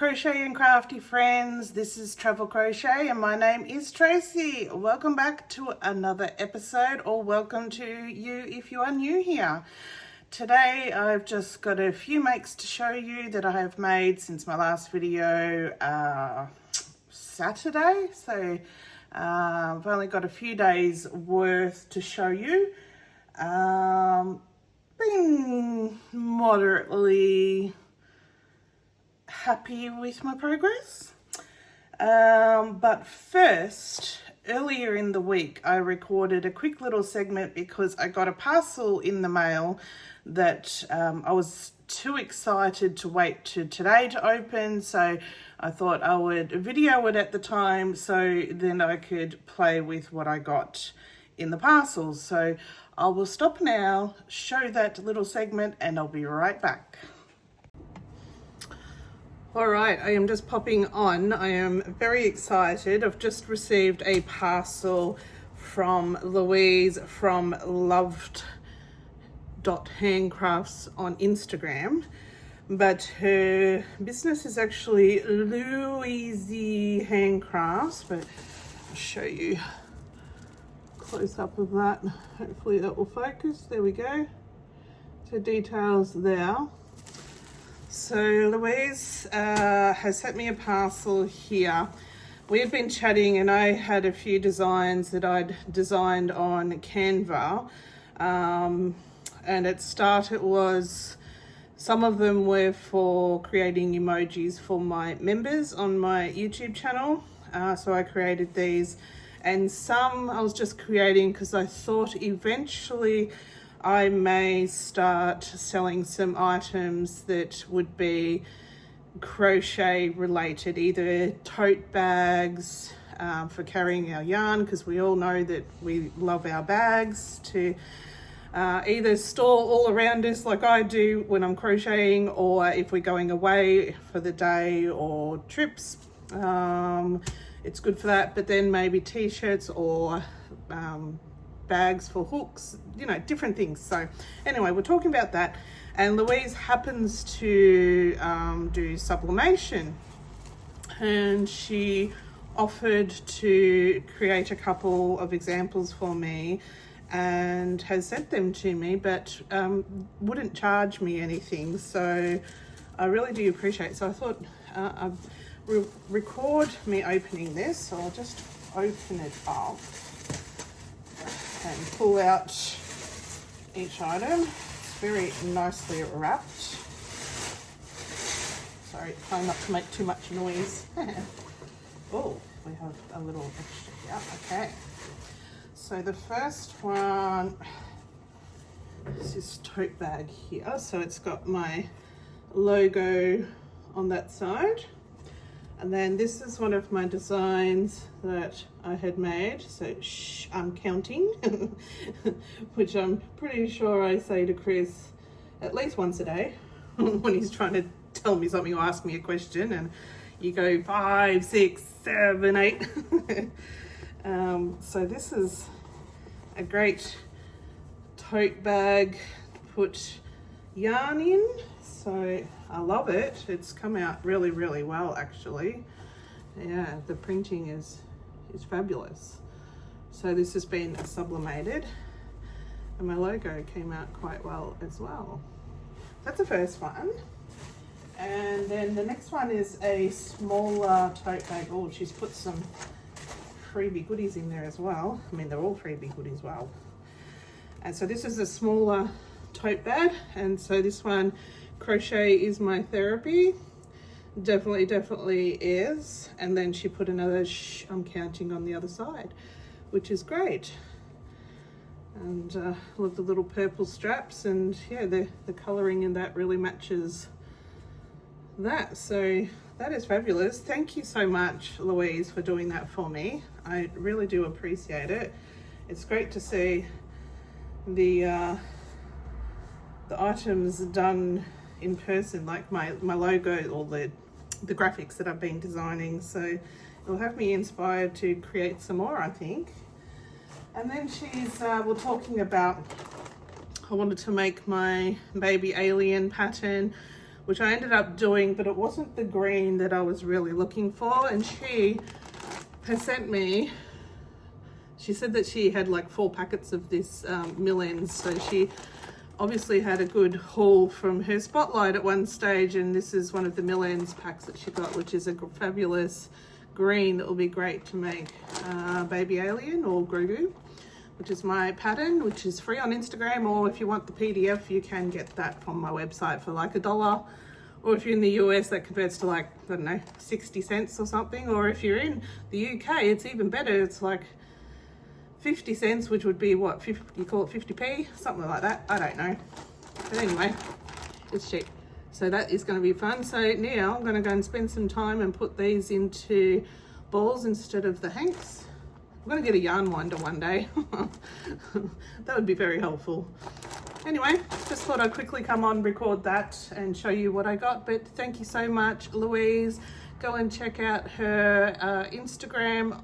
crochet and crafty friends. This is Travel Crochet and my name is Tracy. Welcome back to another episode, or welcome to you if you are new here. Today I've just got a few makes to show you that I have made since my last video Saturday. So I've only got a few days worth to show you. Been moderately happy with my progress. But first, earlier in the week, I recorded a quick little segment because I got a parcel in the mail that I was too excited to wait to today to open. So I thought I would video it at the time so then I could play with what I got in the parcel. So I will stop now, show that little segment, and I'll be right back. All right, I am just popping on. I am very excited. I've just received a parcel from Louise from Lufvd.handcrafts on Instagram, but her business is actually Louise.handcrafts, but I'll show you close up of that. Hopefully that will focus. There we go. So details there. So Louise has sent me a parcel here. We had been chatting and I had a few designs that I'd designed on Canva. And at start it was, some of them were for creating emojis for my members on my YouTube channel. So I created these, and some I was just creating because I thought eventually I may start selling some items that would be crochet related, either tote bags for carrying our yarn, because we all know that we love our bags, to either store all around us like I do when I'm crocheting, or if we're going away for the day or trips, it's good for that. But then maybe t-shirts or bags for hooks, you know, different things. So anyway, we're talking about that, and Louise happens to do sublimation, and she offered to create a couple of examples for me and has sent them to me, but wouldn't charge me anything, so I really do appreciate it. So I thought I'd record me opening this, so I'll just open it up and pull out each item. It's very nicely wrapped. Sorry, trying not to make too much noise. Oh, we have a little extra here. Okay. So the first one is this tote bag here. So it's got my logo on that side. And then this is one of my designs that I had made. So I'm counting, which I'm pretty sure I say to Chris at least once a day when he's trying to tell me something or ask me a question, and you go 5, 6, 7, 8. So this is a great tote bag to put yarn in. So I love it. It's come out really, really well, actually. Yeah, the printing is fabulous. So this has been sublimated, and my logo came out quite well as well. That's the first one. And then the next one is a smaller tote bag. Oh, she's put some freebie goodies in there as well. I mean, they're all freebie goodies, well. And so this is a smaller tote bag, and so this one, crochet is my therapy. Definitely is. And then she put another I'm counting on the other side, which is great. And look, the little purple straps, and yeah, the coloring in that really matches that. So that is fabulous. Thank you so much, Louise, for doing that for me. I really do appreciate it. It's great to see the items done in person, like my logo or the graphics that I've been designing. So it'll have me inspired to create some more, I think. And then we're talking about, I wanted to make my baby Elain pattern which I ended up doing, but it wasn't the green that I was really looking for. And she has sent me, she said that she had like 4 packets of this Millens, so she obviously had a good haul from her Spotlight at one stage, and this is one of the Millens packs that she got, which is a fabulous green that will be great to make baby alien or Grogu, which is my pattern, which is free on Instagram, or if you want the PDF, you can get that from my website for like $1. Or if you're in the US, that converts to like, I don't know, 60 cents or something. Or if you're in the UK, it's even better. It's like 50 cents, which would be what, 50, you call it 50p? Something like that, I don't know. But anyway, it's cheap. So that is gonna be fun. So now I'm gonna go and spend some time and put these into balls instead of the hanks. I'm gonna get a yarn winder one day. That would be very helpful. Anyway, just thought I'd quickly come on, record that and show you what I got. But thank you so much, Louise. Go and check out her Instagram.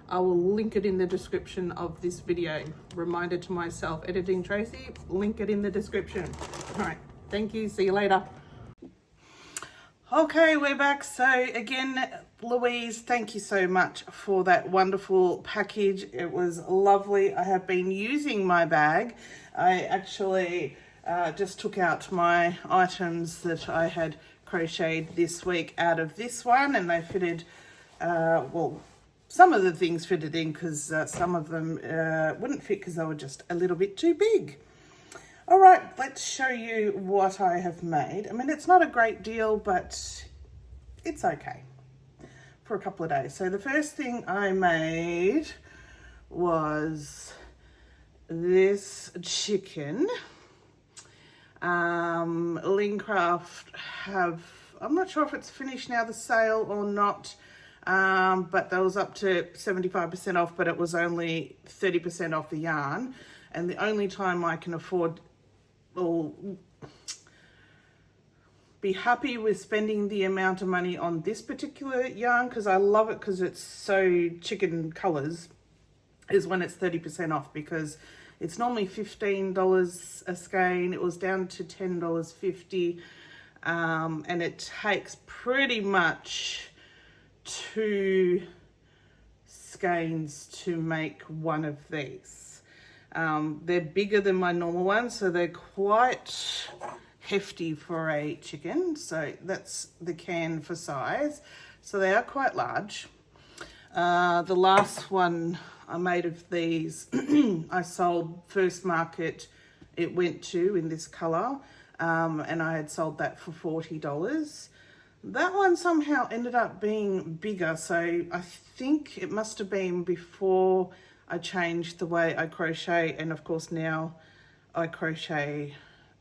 I will link it in the description of this video. Reminder to myself, Editing Tracy, link it in the description. All right, thank you, see you later. Okay, we're back. So again, Louise, thank you so much for that wonderful package. It was lovely. I have been using my bag. I actually just took out my items that I had crocheted this week out of this one, and they fitted, well, some of the things fitted in because some of them wouldn't fit because they were just a little bit too big. All right, let's show you what I have made. I mean, it's not a great deal, but it's okay for a couple of days. So the first thing I made was this chicken. Elain have, I'm not sure if it's finished now, the sale or not, but that was up to 75% off, but it was only 30% off the yarn. And the only time I can afford or be happy with spending the amount of money on this particular yarn, because I love it because it's so chicken colors, is when it's 30% off, because it's normally $15 a skein. It was down to $10.50, and it takes pretty much 2 skeins to make one of these. They're bigger than my normal ones, so they're quite hefty for a chicken. So that's the can for size. So they are quite large. The last one I made of these, I sold first market it went to in this color, and I had sold that for $40. That one somehow ended up being bigger, so I think it must have been before I changed the way I crochet, and of course now I crochet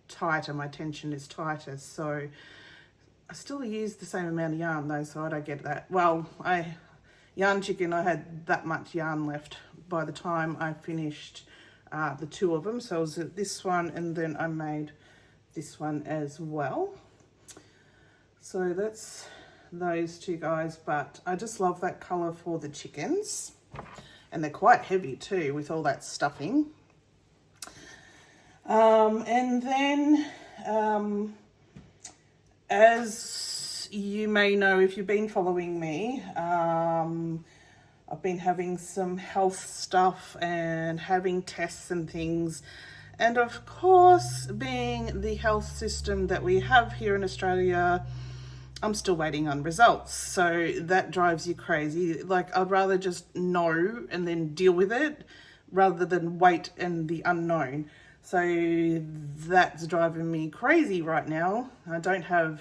tighter, my tension is tighter, so I still use the same amount of yarn though, so I don't get that. Well, yarn chicken, I had that much yarn left by the time I finished the 2 of them, so it was this one and then I made this one as well. So that's those 2 guys, but I just love that color for the chickens. And they're quite heavy too with all that stuffing. And then, as you may know if you've been following me, I've been having some health stuff and having tests and things. And of course, being the health system that we have here in Australia, I'm still waiting on results, so that drives you crazy. Like, I'd rather just know and then deal with it rather than wait in the unknown. So that's driving me crazy right now. I don't have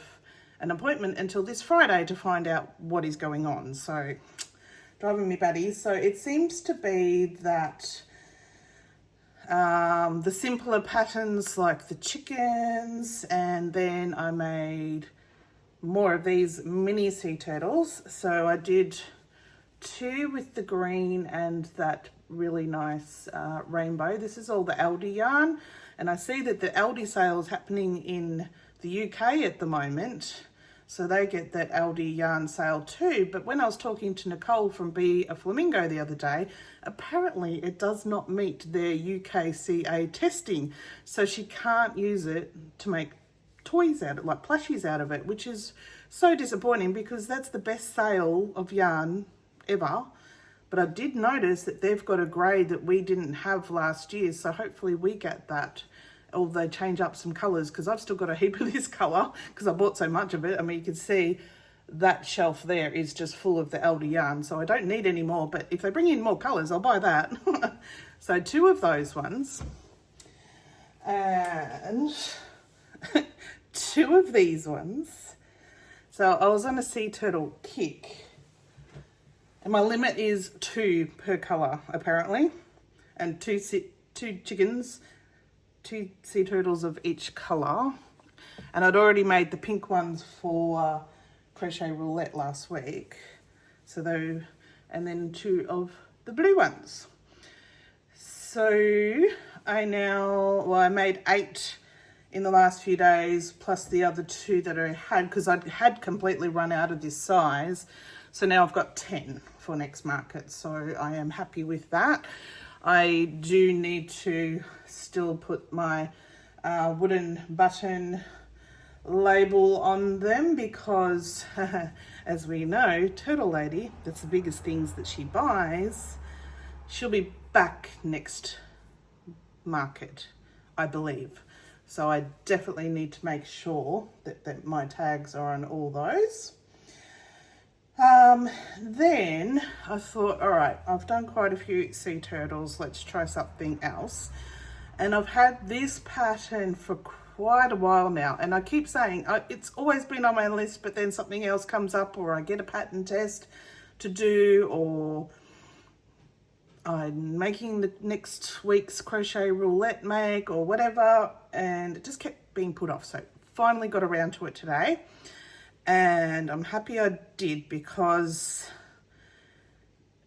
an appointment until this Friday to find out what is going on, so driving me batty. So it seems to be that the simpler patterns like the chickens, and then I made more of these mini sea turtles. So I did 2 with the green and that really nice rainbow. This is all the Aldi yarn, and I see that the Aldi sale is happening in the UK at the moment, so they get that Aldi yarn sale too. But when I was talking to Nicole from Be a Flamingo the other day, apparently it does not meet their UKCA testing, so she can't use it to make toys out of, like plushies out of it, which is so disappointing because that's the best sale of yarn ever. But I did notice that they've got a grade that we didn't have last year, so hopefully we get that, or they change up some colours, because I've still got a heap of this colour because I bought so much of it. I mean, you can see that shelf there is just full of the elder yarn, so I don't need any more, but if they bring in more colours, I'll buy that. So 2 of those ones, and 2 of these ones. So I was on a sea turtle kick, and my limit is 2 per colour apparently, and 2 chickens, 2 sea turtles of each colour. And I'd already made the pink ones for Crochet Roulette last week, so though, and then 2 of the blue ones. So I made 8 in the last few days, plus the other 2 that I had, because I had completely run out of this size. So now I've got 10 for next market, so I am happy with that. I do need to still put my wooden button label on them because as we know, Turtle Lady, that's the biggest things that she buys, she'll be back next market, I believe. So I definitely need to make sure that my tags are on all those. Then I thought, all right, I've done quite a few sea turtles, let's try something else. And I've had this pattern for quite a while now, and I keep saying it's always been on my list, but then something else comes up, or I get a pattern test to do, or I'm making the next week's Crochet Roulette make or whatever, and it just kept being put off. So finally got around to it today, and I'm happy I did, because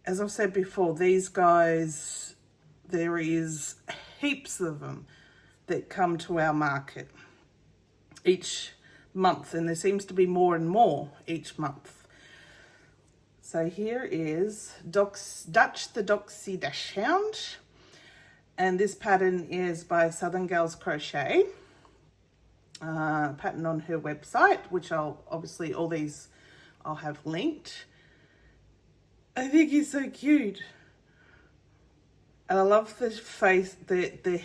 as I've said before, these guys, there is heaps of them that come to our market each month, and there seems to be more and more each month. So here is Dutch the Doxy Dachshund, and this pattern is by Southern Girls Crochet, pattern on her website, which I'll obviously, all these I'll have linked. I think he's so cute, and I love the face, the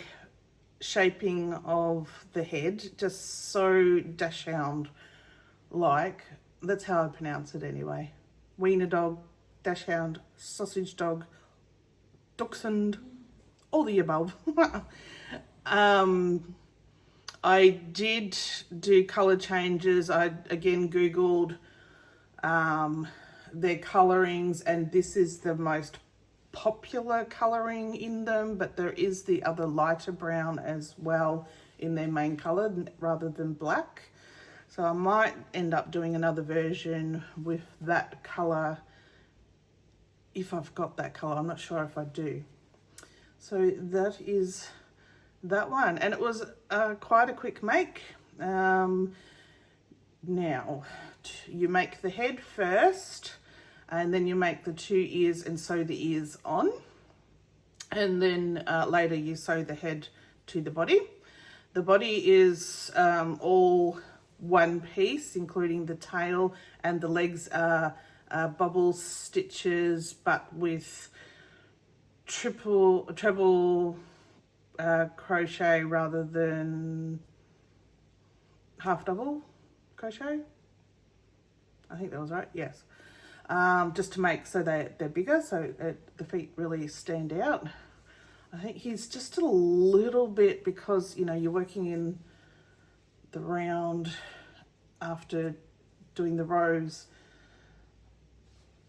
shaping of the head, just so Dachshund like. That's how I pronounce it anyway. Wiener dog, Dachshund, sausage dog, Dachshund, all the above. I did do colour changes. I again googled their colourings, and this is the most popular colouring in them, but there is the other lighter brown as well in their main colour rather than black. So I might end up doing another version with that colour if I've got that colour. I'm not sure if I do. So that is that one, and it was quite a quick make. Now you make the head first, and then you make the 2 ears and sew the ears on, and then later you sew the head to the body. The body is all one piece, including the tail, and the legs are bubble stitches, but with treble crochet rather than half double crochet. I think that was right, yes. Just to make so they're bigger, so the feet really stand out. I think he's just a little bit, because you know you're working in the round after doing the rows,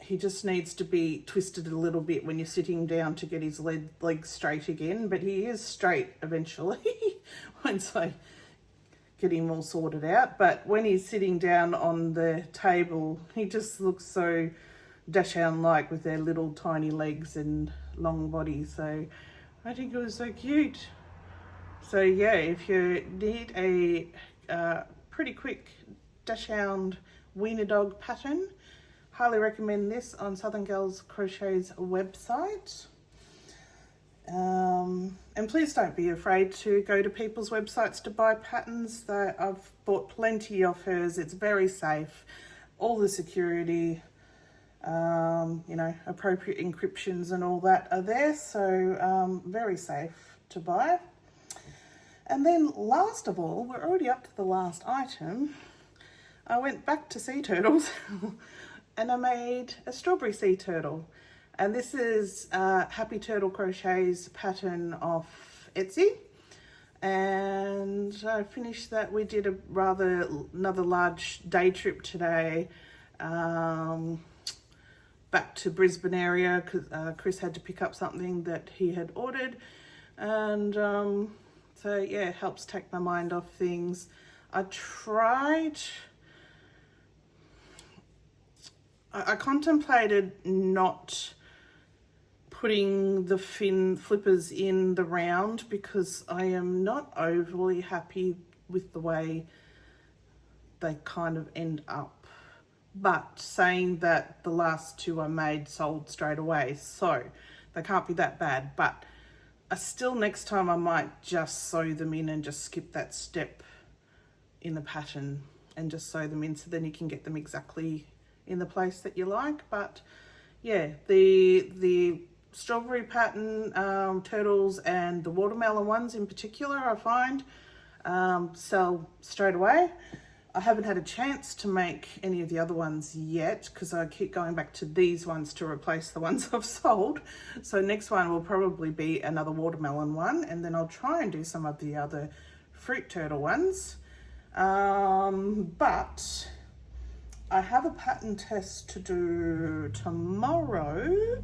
he just needs to be twisted a little bit when you're sitting down to get his legs straight again, but he is straight eventually once I get him all sorted out. But when he's sitting down on the table, he just looks so Dachshund-like with their little tiny legs and long body. So I think it was so cute. So yeah, if you need a pretty quick Dachshund wiener dog pattern, highly recommend this on Southern Girls Crochet's website. And please don't be afraid to go to people's websites to buy patterns. I've bought plenty of hers. It's very safe. All the security, you know, appropriate encryptions and all that are there. So very safe to buy. And then last of all, we're already up to the last item. I went back to sea turtles and I made a strawberry sea turtle. And this is Happy Turtle Crochet's pattern off Etsy. And I finished that. We did another large day trip today back to Brisbane area because Chris had to pick up something that he had ordered. And so yeah, it helps take my mind off things. I contemplated not putting the fin flippers in the round because I am not overly happy with the way they kind of end up. But saying that, the last two I made sold straight away, so they can't be that bad. But next time I might just sew them in and just skip that step in the pattern and just sew them in, so then you can get them exactly in the place that you like. But yeah, the strawberry pattern turtles and the watermelon ones in particular, I find sell straight away. I haven't had a chance to make any of the other ones yet because I keep going back to these ones to replace the ones I've sold. So next one will probably be another watermelon one, and then I'll try and do some of the other fruit turtle ones. But I have a pattern test to do tomorrow,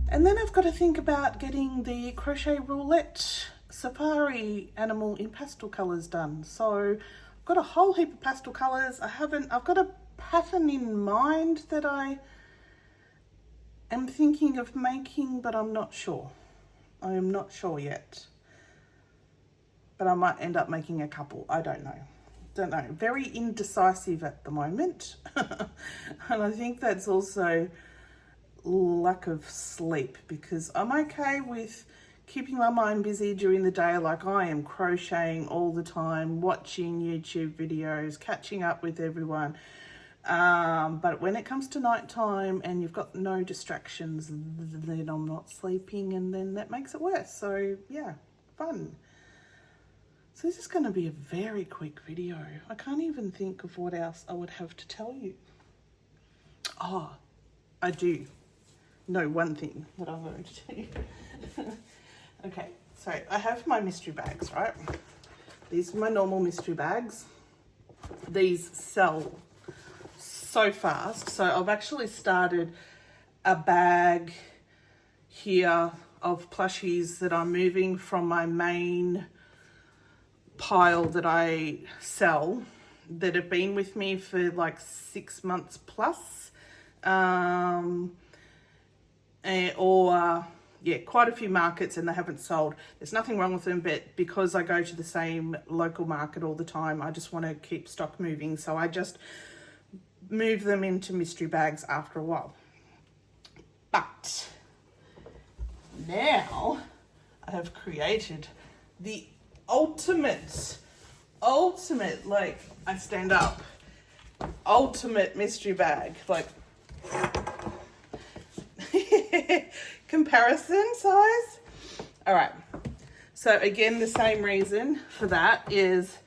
and then I've got to think about getting the Crochet Roulette Safari animal in pastel colours done. So I've got a whole heap of pastel colours. I've got a pattern in mind that I am thinking of making, but I'm not sure. I am not sure yet. But I might end up making a couple. I don't know. Very indecisive at the moment. And I think that's also lack of sleep, because I'm okay with keeping my mind busy during the day, like I am crocheting all the time, watching YouTube videos, catching up with everyone. But when it comes to nighttime and you've got no distractions, then I'm not sleeping, and then that makes it worse. So yeah, fun. So this is going to be a very quick video. I can't even think of what else I would have to tell you. Oh, I do know one thing that I'm going to tell you. Okay, so I have my mystery bags, right? These are my normal mystery bags. These sell so fast. So I've actually started a bag here of plushies that I'm moving from my main pile that I sell, that have been with me for like 6 months plus. Yeah, quite a few markets, and they haven't sold. There's nothing wrong with them, but because I go to the same local market all the time, I just want to keep stock moving. So I just move them into mystery bags after a while. But now I have created the ultimate, like, I stand up, ultimate mystery bag, like comparison size. All right, so again, the same reason for that is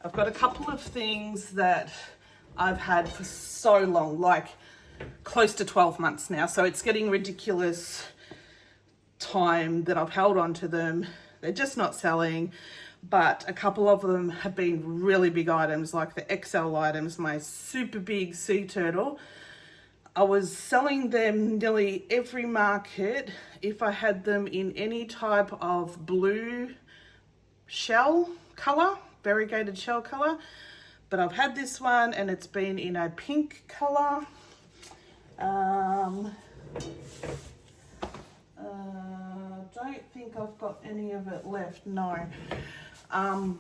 I've got a couple of things that I've had for so long, like close to 12 months now, so it's getting ridiculous time that I've held on to them. They're just not selling, but a couple of them have been really big items, like the XL items. My super big sea turtle, I was selling them nearly every market if I had them in any type of blue shell color, variegated shell color. But I've had this one and it's been in a pink color. Don't think I've got any of it left, no. And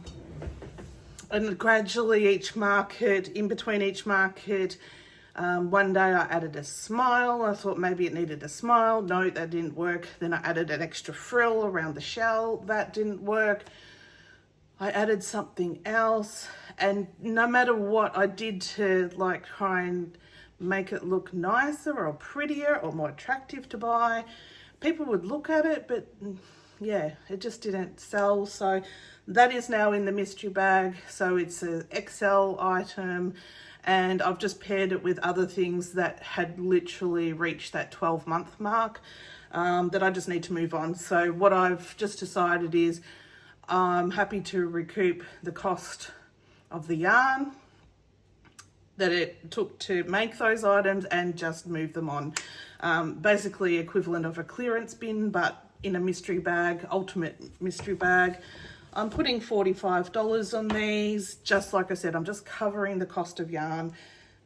gradually each market, in between each market, One day I added a smile. I thought maybe it needed a smile. No, that didn't work. Then I added an extra frill around the shell. That didn't work. I added something else. And no matter what I did to like try and make it look nicer or prettier or more attractive to buy, people would look at it, but yeah, it just didn't sell. So that is now in the mystery bag. So it's an XL item. And I've just paired it with other things that had literally reached that 12-month mark that I just need to move on. So what I've just decided is I'm happy to recoup the cost of the yarn that it took to make those items and just move them on. Basically equivalent of a clearance bin, but in a mystery bag, ultimate mystery bag. I'm putting $45 on these. Just like I said, I'm just covering the cost of yarn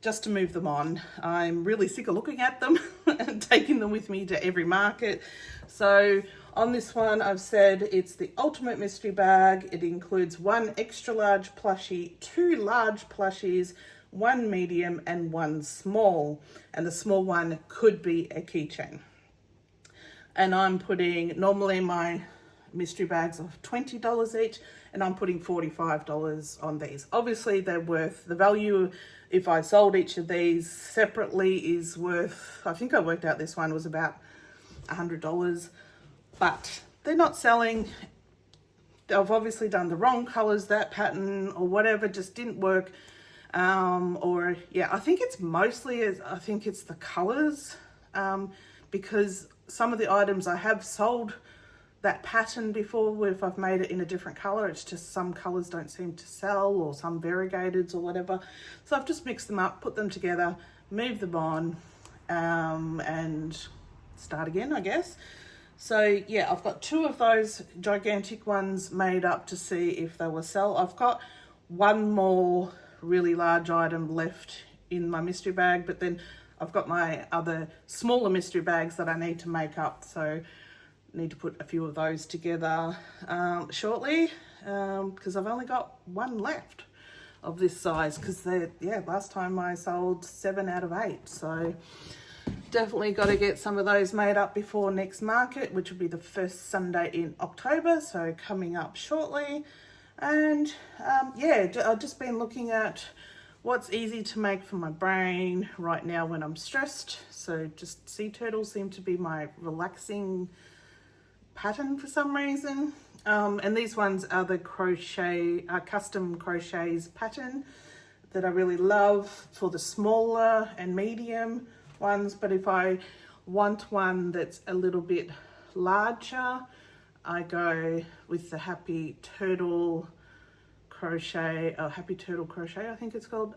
just to move them on. I'm really sick of looking at them and taking them with me to every market. So on this one, I've said it's the ultimate mystery bag. It includes 1 extra large plushie, 2 large plushies, 1 medium and 1 small. And the small one could be a keychain. And I'm putting, normally my mystery bags of $20 each, and I'm putting $45 on these. Obviously they're worth the value. If I sold each of these separately is worth, I think I worked out this one was about $100, but they're not selling. I've obviously done the wrong colors, that pattern or whatever just didn't work. Or yeah, I think it's mostly, I think it's the colors, because some of the items I have sold that pattern before, if I've made it in a different color, it's just some colors don't seem to sell, or some variegateds or whatever. So I've just mixed them up, put them together, moved them on, and start again, I guess. So yeah, I've got 2 of those gigantic ones made up to see if they will sell. I've got 1 more really large item left in my mystery bag, but then I've got my other smaller mystery bags that I need to make up. So need to put a few of those together shortly, because I've only got 1 left of this size, because last time I sold 7 out of 8. So definitely got to get some of those made up before next market, which will be the first Sunday in October, so coming up shortly. And I've just been looking at what's easy to make for my brain right now when I'm stressed. So just sea turtles seem to be my relaxing pattern for some reason. And these ones are the custom crochets pattern that I really love for the smaller and medium ones. But if I want one that's a little bit larger, I go with the Happy Turtle Crochet, I think it's called,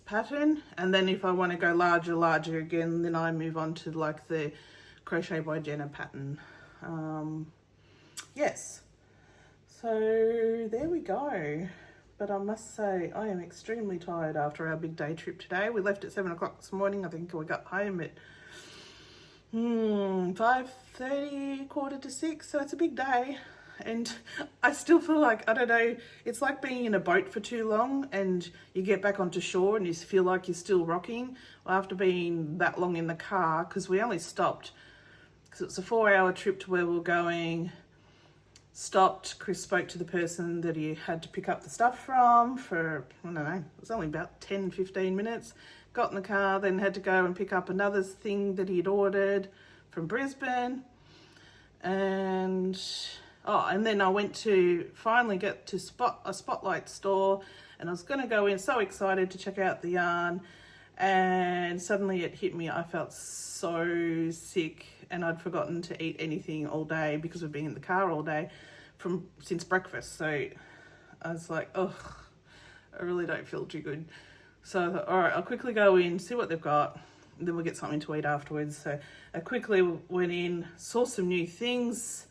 pattern. And then if I want to go larger again, then I move on to like the Crochet by Jenna pattern. Yes, so there we go. But I must say I am extremely tired after our big day trip today. We left at 7 o'clock this morning. I think we got home at 5:30, 5:45, so it's a big day. And I still feel like, I don't know, it's like being in a boat for too long and you get back onto shore and you feel like you're still rocking after being that long in the car, because we only stopped, because it's a 4-hour trip to where we were going. Stopped, Chris spoke to the person that he had to pick up the stuff from for, I don't know, it was only about 10-15 minutes. Got in the car, then had to go and pick up another thing that he'd ordered from Brisbane. And then I went to finally get to a Spotlight store, and I was going to go in so excited to check out the yarn, and suddenly it hit me. I felt so sick, and I'd forgotten to eat anything all day because we've been in the car all day since breakfast. So I was like, oh, I really don't feel too good. So I thought, all right, I'll quickly go in, see what they've got, and then we'll get something to eat afterwards. So I quickly went in, saw some new things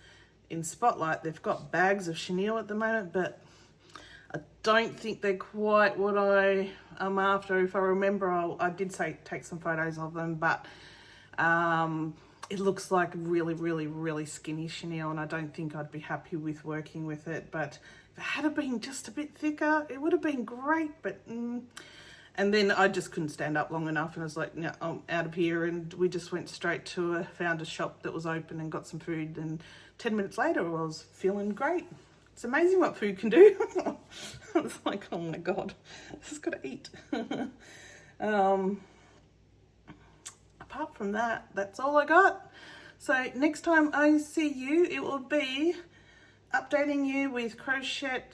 in Spotlight. They've got bags of chenille at the moment, but I don't think they're quite what I am after. If I remember, I did say take some photos of them, but it looks like really skinny chenille, and I don't think I'd be happy with working with it. But if it had been just a bit thicker, it would have been great. But and And then I just couldn't stand up long enough, and I was like, no, I'm out of here. And we just went straight to found a shop that was open and got some food. And 10 minutes later, I was feeling great. It's amazing what food can do. I was like, oh my God, I just got to eat. Apart from that, that's all I got. So next time I see you, it will be updating you with Crochet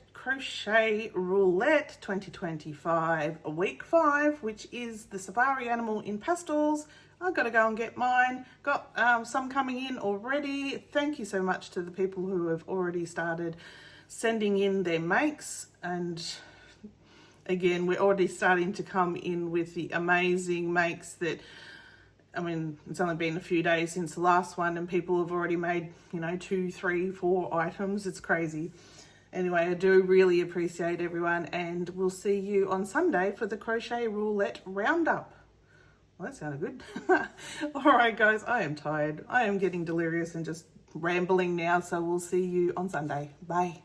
Roulette 2025, week 5, which is the safari animal in pastels. I've got to go and get mine. Got some coming in already. Thank you so much to the people who have already started sending in their makes. And again, we're already starting to come in with the amazing makes that, I mean, it's only been a few days since the last one and people have already made, you know, 2, 3, 4 items. It's crazy. Anyway, I do really appreciate everyone, and we'll see you on Sunday for the Crochet Roulette Roundup. Well, that sounded good. All right, guys, I am tired. I am getting delirious and just rambling now, so we'll see you on Sunday. Bye.